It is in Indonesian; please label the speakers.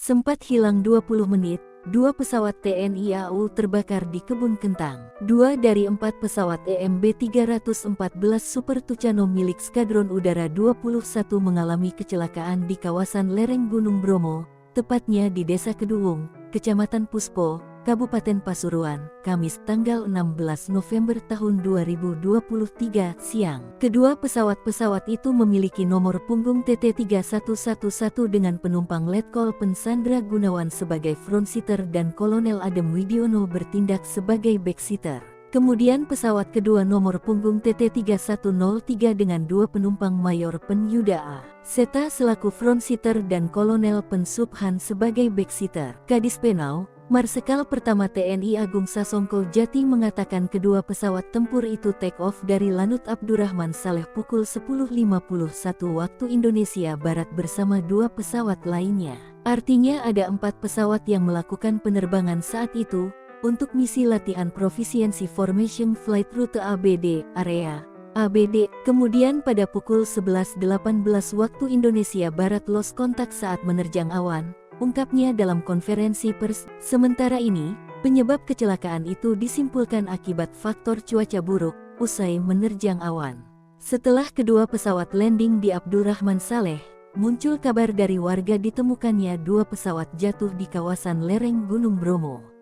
Speaker 1: Sempat hilang 20 menit, 2 pesawat TNI AU terbakar di kebun kentang. 2 dari 4 pesawat EMB-314 Super Tucano milik Skadron Udara 21 mengalami kecelakaan di kawasan lereng Gunung Bromo, tepatnya di Desa Keduwung, Kecamatan Puspo, Kabupaten Pasuruan, Kamis tanggal 16 November tahun 2023 siang. Kedua pesawat itu memiliki nomor punggung TT3111 dengan penumpang Letkol Pensandra Gunawan sebagai frontseater dan Kolonel Adem Widiono bertindak sebagai backseater. Kemudian pesawat kedua nomor punggung TT3103 dengan 2 penumpang Mayor Pen Yuda A. Seta selaku frontseater dan Kolonel Pen Subhan sebagai backseater. Kadis Penau, Marsikal Pertama TNI Agung Sasongko Jati mengatakan kedua pesawat tempur itu take off dari Lanut Abdurrahman Saleh pukul 10.51 waktu Indonesia Barat bersama 2 pesawat lainnya. Artinya ada 4 pesawat yang melakukan penerbangan saat itu, untuk misi latihan Proficiency Formation Flight Route ABD, area ABD. Kemudian pada pukul 11.18 waktu Indonesia Barat lost kontak saat menerjang awan, ungkapnya dalam konferensi pers. Sementara ini, penyebab kecelakaan itu disimpulkan akibat faktor cuaca buruk, usai menerjang awan. Setelah kedua pesawat landing di Abdurrahman Saleh, muncul kabar dari warga ditemukannya 2 pesawat jatuh di kawasan lereng Gunung Bromo.